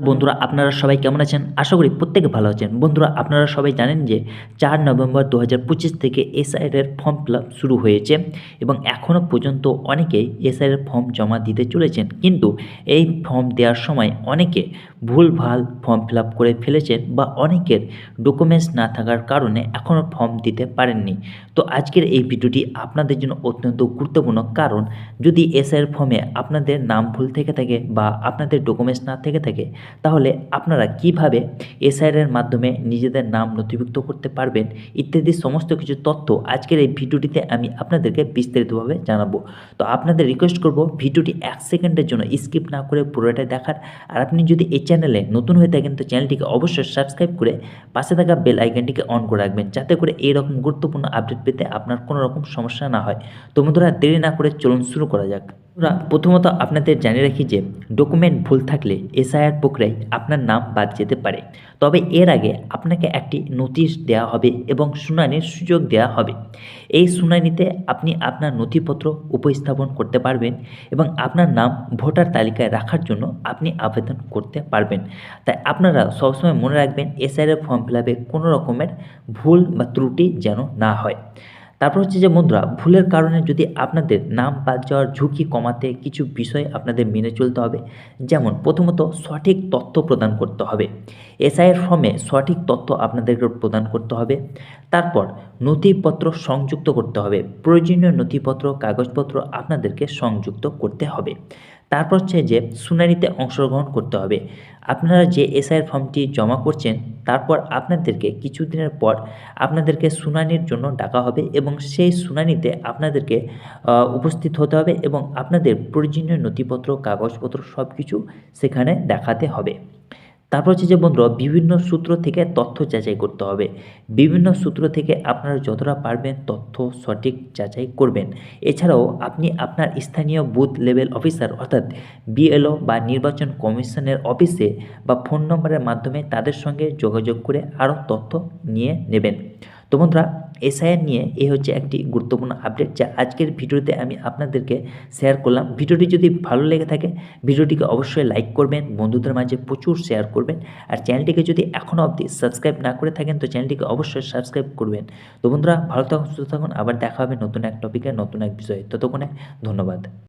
বন্ধুরা আপনারা সবাই কেমন আছেন? আশা করি প্রত্যেকে ভালো আছেন। বন্ধুরা আপনারা সবাই জানেন যে ৪ নভেম্বর ২০২৫ থেকে এসআইআর ফর্ম ফিল আপ শুরু হয়েছে এবং এখনও পর্যন্ত অনেকেই এসআইআর ফর্ম জমা দিতে চলেছেন। কিন্তু এই ফর্ম দেওয়ার সময় অনেকে ভুলভাল ফর্ম ফিল আপ করে ফেলেছেন বা অনেকের ডকুমেন্টস না থাকার কারণে এখনও ফর্ম দিতে পারেননি। তো আজকের এই ভিডিওটি আপনাদের জন্য অত্যন্ত গুরুত্বপূর্ণ, কারণ যদি এসআইআর ফর্মে আপনাদের নাম ভুল থেকে থাকে বা আপনাদের ডকুমেন্টস না থেকে থাকে, তাহলে আপনারা কিভাবে এসআইআরের মাধ্যমে নিজেদের নাম নথিভুক্ত করতে পারবেন ইত্যাদি সমস্ত কিছু তথ্য আজকের এই ভিডিওটিতে আমি আপনাদেরকে বিস্তারিতভাবে জানাবো। তো আপনাদের রিকোয়েস্ট করব ভিডিওটি 1 সেকেন্ডের জন্য স্কিপ না করে পুরোটা দেখার। আর আপনি যদি এই চ্যানেলে নতুন হয়ে থাকেন তো চ্যানেলটিকে অবশ্যই সাবস্ক্রাইব করে পাশে থাকা বেল আইকনটিকে অন করে রাখবেন, যাতে করে এইরকম গুরুত্বপূর্ণ আপডেট পেতে আপনার কোনো রকম সমস্যা না হয়। তো বন্ধুরা দেরি না করে চলুন শুরু করা যাক। প্রথমত আপনাদের জানিয়ে রাখি যে ডকুমেন্ট ভুল থাকলে এসআইআর প্রক্রিয়ায় আপনার নাম বাদ যেতে পারে। তবে এর আগে আপনাকে একটি নোটিশ দেওয়া হবে এবং শুনানির সুযোগ দেওয়া হবে। এই শুনানিতে আপনি আপনার নথিপত্র উপস্থাপন করতে পারবেন এবং আপনার নাম ভোটার তালিকায় রাখার জন্য আপনি আবেদন করতে পারবেন। তাই আপনারা সবসময় মনে রাখবেন এসআইআর ফর্ম ফিল আপে কোনো রকমের ভুল বা ত্রুটি যেন না হয়। তারপর হচ্ছে যে বন্ধুরা, ভুলের কারণে যদি আপনাদের নাম বাদ যাওয়ার ঝুঁকি কমাতে কিছু বিষয় আপনাদের মেনে চলতে হবে। যেমন প্রথমত সঠিক তথ্য প্রদান করতে হবে। এসআইআর ফর্মে সঠিক তথ্য আপনাদেরকে প্রদান করতে হবে। তারপর নথিপত্র সংযুক্ত করতে হবে। প্রয়োজনীয় নথিপত্র কাগজপত্র আপনাদেরকে সংযুক্ত করতে হবে। তারপর হচ্ছে যে শুনানিতে অংশগ্রহণ করতে হবে। আপনারা যে এসআইআর ফর্মটি জমা করছেন তারপর আপনাদেরকে কিছুদিনের পর আপনাদেরকে শুনানির জন্য ডাকা হবে এবং সেই শুনানিতে আপনাদেরকে উপস্থিত হতে হবে এবং আপনাদের প্রয়োজনীয় নথিপত্র কাগজপত্র সব কিছু সেখানে দেখাতে হবে। তারপর হচ্ছে যে বন্ধুরা, বিভিন্ন সূত্র থেকে তথ্য যাচাই করতে হবে। বিভিন্ন সূত্র থেকে আপনারা যতটা পারবেন তথ্য সঠিক যাচাই করবেন। এছাড়াও আপনি আপনার স্থানীয় বুথ লেভেল অফিসার অর্থাৎ বিএলও বা নির্বাচন কমিশনের অফিসে বা ফোন নম্বরের মাধ্যমে তাদের সঙ্গে যোগাযোগ করে আরও তথ্য নিয়ে নেবেন। তো বন্ধুরা, এসআইআর নিয়ে এই হচ্ছে একটি গুরুত্বপূর্ণ আপডেট যা আজকের ভিডিওতে আমি আপনাদেরকে শেয়ার করলাম। ভিডিওটি যদি ভালো লেগে থাকে ভিডিওটিকে অবশ্যই লাইক করবেন, বন্ধুদের মাঝে প্রচুর শেয়ার করবেন। আর চ্যানেলটিকে যদি এখনও অবধি সাবস্ক্রাইব না করে থাকেন তো চ্যানেলটিকে অবশ্যই সাবস্ক্রাইব করবেন। তো বন্ধুরা ভালো থাকুন, সুস্থ থাকুন, আবার দেখা হবে নতুন এক টপিকে নতুন এক বিষয়ে। ততক্ষণে ধন্যবাদ।